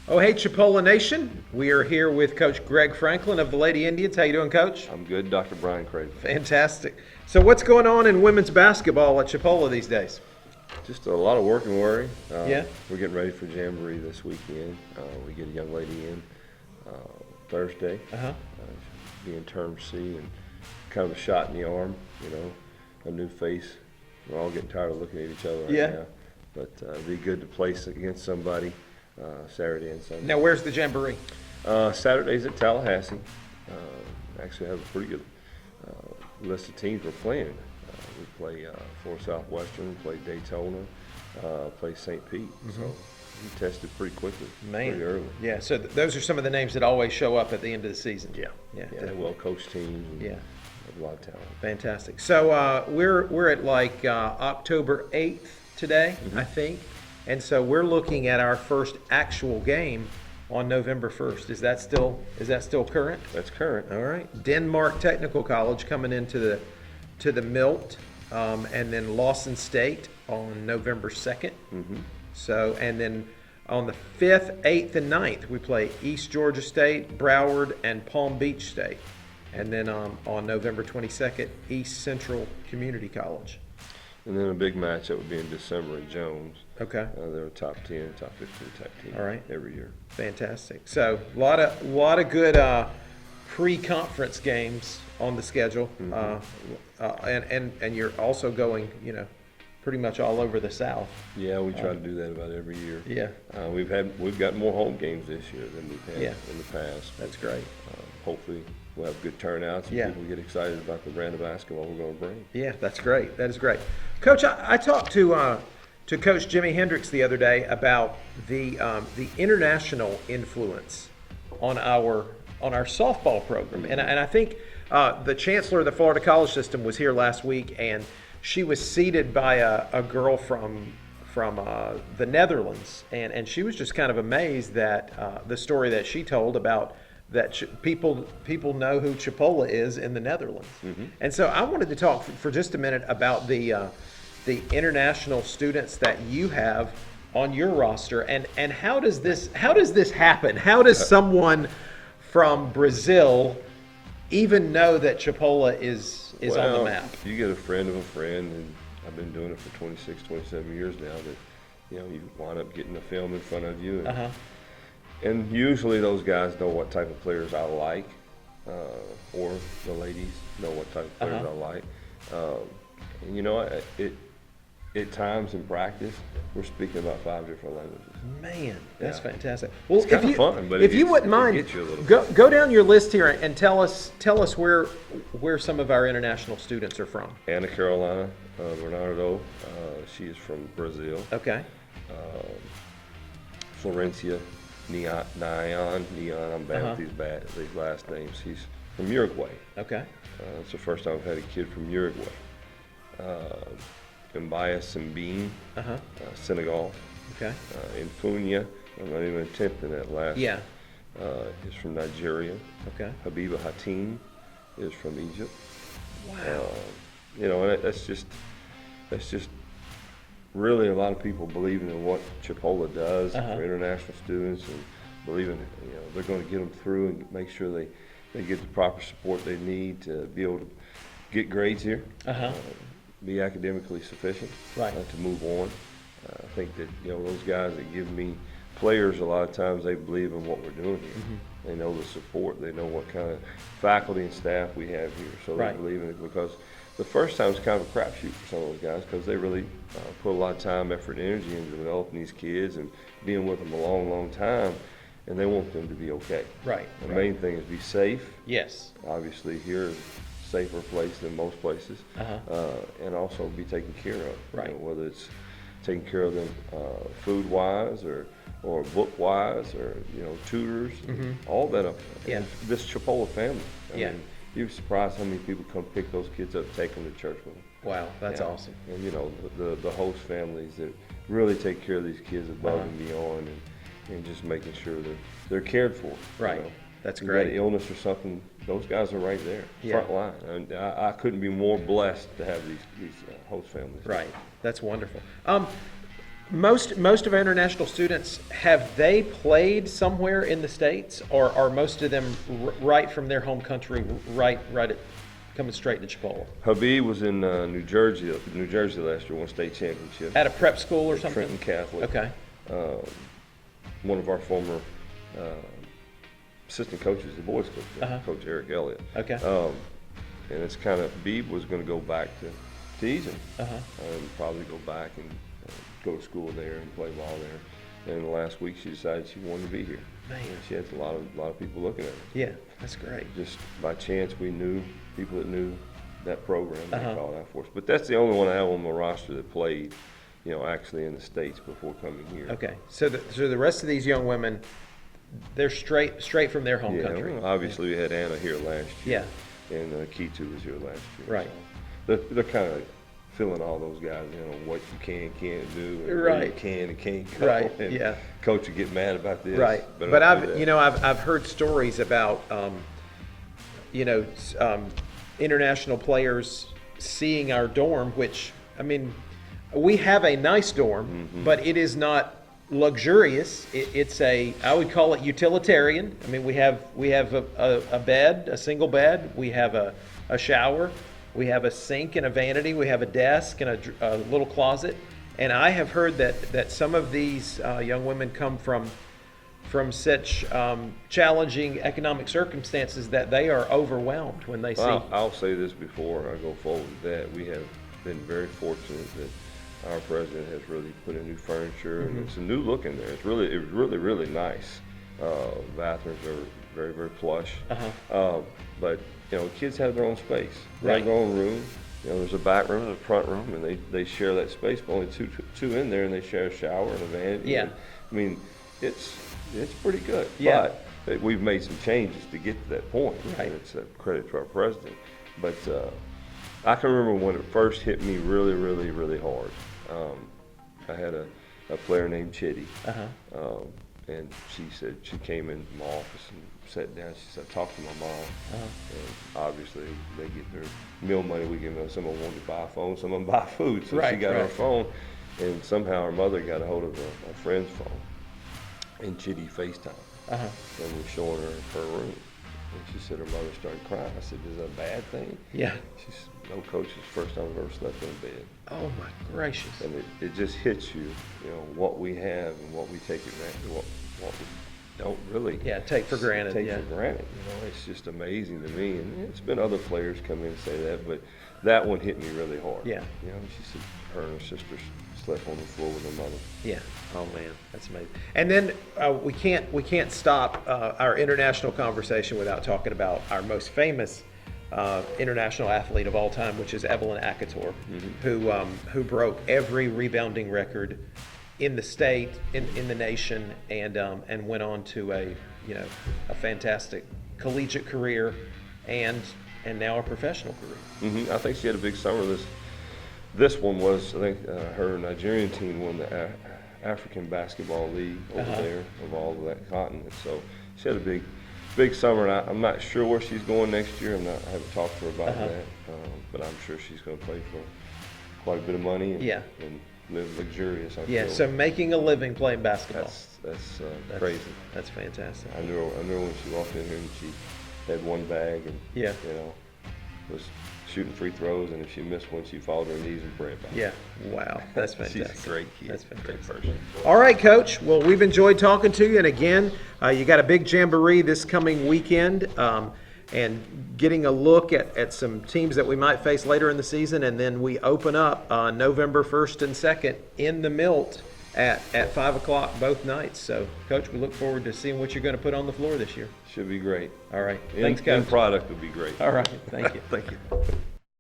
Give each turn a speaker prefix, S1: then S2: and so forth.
S1: Oh, hey, Chipola Nation. We are here with Coach Greg Franklin of the Lady Indians. How you doing, Coach?
S2: I'm good, Dr. Brian Craig.
S1: Fantastic. So what's going on in women's basketball at Chipola these days?
S2: Just a lot of work and worry.
S1: Yeah.
S2: We're getting ready for Jamboree this weekend. We get a young lady in Thursday. Being term C and kind of a shot in the arm, a new face. We're all getting tired of looking at each other right now. But it'd be good to place against somebody Saturday and Sunday.
S1: Now, where's the Jamboree?
S2: Saturday's at Tallahassee. Actually have a pretty good list of teams we're playing. We play Florida Southwestern, play Daytona, play St. Pete. So we tested pretty quickly, pretty early.
S1: Yeah, so those are some of the names that always show up at the end of the season.
S2: Yeah, well-coached teams. And have a lot of talent.
S1: Fantastic. So we're at like October 8th today, I think. And so we're looking at our first actual game on November 1st. Is that still current?
S2: That's current.
S1: All right. Denmark Technical College coming into the Milt, and then Lawson State on November 2nd. So, and then on the 5th, 8th, and 9th, we play East Georgia State, Broward, and Palm Beach State. And then on November 22nd, East Central Community College.
S2: And then a big match that would be in December in Jones.
S1: Okay.
S2: They're a top 10, top 15 type team.
S1: All right.
S2: Every year.
S1: Fantastic. So a lot of good pre-conference games on the schedule, and you're also going, pretty much all over the South.
S2: Yeah, we try to do that about every year.
S1: Yeah.
S2: We've got more home games this year than we've had in the past.
S1: That's great.
S2: Hopefully we'll have good turnouts and people get excited about the brand of basketball we're going to bring.
S1: Yeah, that's great. That is great. Coach, I talked to Coach Jimmy Hendricks the other day about the international influence on our softball program, and I think the chancellor of the Florida College System was here last week, and she was seated by a girl from the Netherlands, and she was just kind of amazed that the story that she told about that people know who Chipola is in the Netherlands. And so I wanted to talk for just a minute about the international students that you have on your roster, and how does this happen? How does someone from Brazil even know that Chipola is on the map?
S2: You get a friend of a friend, and I've been doing it for 26, 27 years now, that you wind up getting the film in front of you. And usually those guys know what type of players I like, or the ladies know what type of players I like. And at times in practice, we're speaking about 5 different languages.
S1: Man, that's fantastic. Well,
S2: it's kind of fun, but
S1: if you wouldn't mind, go down your list here and tell us where some of our international students are from.
S2: Ana Carolina Bernardo, she is from Brazil.
S1: Okay.
S2: Florencia Neon, I'm bad with these last names. He's from Uruguay.
S1: Okay.
S2: It's the first time I've had a kid from Uruguay. Mbaya Simbine, Senegal.
S1: Okay.
S2: Infunia, I'm not even attempting that last.
S1: Yeah.
S2: Is from Nigeria.
S1: Okay.
S2: Habiba Hatim is from Egypt.
S1: Wow.
S2: And that's just really a lot of people believing in what Chipola does for international students, and believing they're going to get them through and make sure they get the proper support they need to be able to get grades here, be academically sufficient, to move on. I think that those guys that give me players, a lot of times they believe in what we're doing here. They know the support. They know what kind of faculty and staff we have here, so they believe in it, because the first time is kind of a crapshoot for some of those guys, because they really put a lot of time, effort, and energy into developing these kids and being with them a long, long time, and they want them to be okay.
S1: Right.
S2: The main thing is be safe.
S1: Yes.
S2: Obviously, here is a safer place than most places, and also be taken care of.
S1: Right.
S2: Whether it's taking care of them food-wise or book-wise or tutors, all that up.
S1: Yeah.
S2: This Chipola family. I
S1: Yeah.
S2: mean, you'd be surprised how many people come pick those kids up, take them to church with them.
S1: Wow, that's awesome.
S2: And the host families that really take care of these kids above and beyond, and just making sure that they're cared for.
S1: Right. That's
S2: you
S1: great.
S2: got illness or something, those guys are right there, front line. And I couldn't be more blessed to have these host families.
S1: Right. That's wonderful. Most of our international students, have they played somewhere in the States, or are most of them right from their home country, right at coming straight to Chipola?
S2: Habib was in New Jersey last year, won state championship.
S1: At a prep school or something?
S2: Trenton Catholic.
S1: Okay.
S2: One of our former assistant coaches, the boys coach, Coach Eric Elliott.
S1: Okay.
S2: And it's kind of, Beeb was going to go back to Eason, and probably go back and go to school there and play ball there. And last week she decided she wanted to be here.
S1: Man.
S2: And she has a lot of people looking at her.
S1: Yeah, that's great.
S2: Just by chance, we knew people that knew that program. They called out for us. But that's the only one I have on my roster that played, actually in the States before coming here.
S1: Okay, so the rest of these young women, they're straight from their home country.
S2: Well, obviously we had Anna here last year.
S1: Yeah.
S2: And Kitu was here last year.
S1: Right.
S2: So they're kind of filling all those guys in on what you can't do, and where
S1: Right.
S2: you can and can't go.
S1: Right,
S2: And
S1: yeah.
S2: Coach would get mad about this.
S1: Right,
S2: but
S1: but
S2: I'll do that.
S1: I've heard stories about, international players seeing our dorm, which, I mean, we have a nice dorm, but it is not luxurious. It's I would call it utilitarian. I mean, we have a bed, a single bed. We have a shower. We have a sink and a vanity. We have a desk and a little closet. And I have heard that some of these young women come from such challenging economic circumstances that they are overwhelmed when they see.
S2: Well, I'll say this before I go forward with that. We have been very fortunate that our president has really put in new furniture, and it's a new look in there. It was really nice. Bathrooms are very, very plush. But kids have their own space. They
S1: Right.
S2: have their own room. There's a back room and a front room, and they share that space. But only two in there, and they share a shower and a vanity.
S1: Yeah.
S2: And, I mean, it's pretty good.
S1: Yeah.
S2: But we've made some changes to get to that point.
S1: Right.
S2: And it's a credit to our president. But I can remember when it first hit me really, really, really hard. I had a player named Chitty. And she came into my office and sat down. She said, "Talk to my mom." And obviously, they get their meal money. We give them. Someone wanted to buy a phone, someone buy food. So she got her phone, and somehow her mother got a hold of a friend's phone, and Chitty FaceTime. And we're showing her room. And she said her mother started crying. I said, "Is that a bad thing?"
S1: Yeah.
S2: She said, "No, coach, it's the first time I've ever slept in bed."
S1: Oh my gracious.
S2: And it just hits you, what we have and what we take advantage, what we don't really
S1: Take for granted.
S2: take for granted. It's just amazing to me. And it's been other players come in and say that, but that one hit me really hard.
S1: Yeah.
S2: She said her and her sister slept on the floor with her mother.
S1: Yeah. Oh man, that's amazing. And then we can't stop our international conversation without talking about our most famous international athlete of all time, which is Evelyn Akator, who broke every rebounding record in the state, in the nation, and went on to a fantastic collegiate career, and now a professional career.
S2: I think she had a big summer. This one was, I think, her Nigerian team won the African Basketball League over there of all of that continent. So she had a big summer, and I'm not sure where she's going next year. I haven't talked to her about that, but I'm sure she's going to play for quite a bit of money and live luxurious. I feel.
S1: So making a living playing basketball.
S2: That's crazy.
S1: That's fantastic.
S2: I knew her when she walked in here, and she had one bag and was shooting free throws, and if she missed one, she followed her knees and prayed about it.
S1: Yeah. Wow. That's fantastic.
S2: She's a great kid.
S1: That's fantastic.
S2: Great person.
S1: All right, Coach. Well, we've enjoyed talking to you. And again, you got a big jamboree this coming weekend, and getting a look at some teams that we might face later in the season. And then we open up November 1st and 2nd in the Milt at 5 o'clock both nights. So, Coach, we look forward to seeing what you're going to put on the floor this year.
S2: Should be great.
S1: All right.
S2: Thanks,
S1: Thanks,
S2: Coach.
S1: Coach.
S2: Product would be great.
S1: All right. Thank you.
S2: Thank you.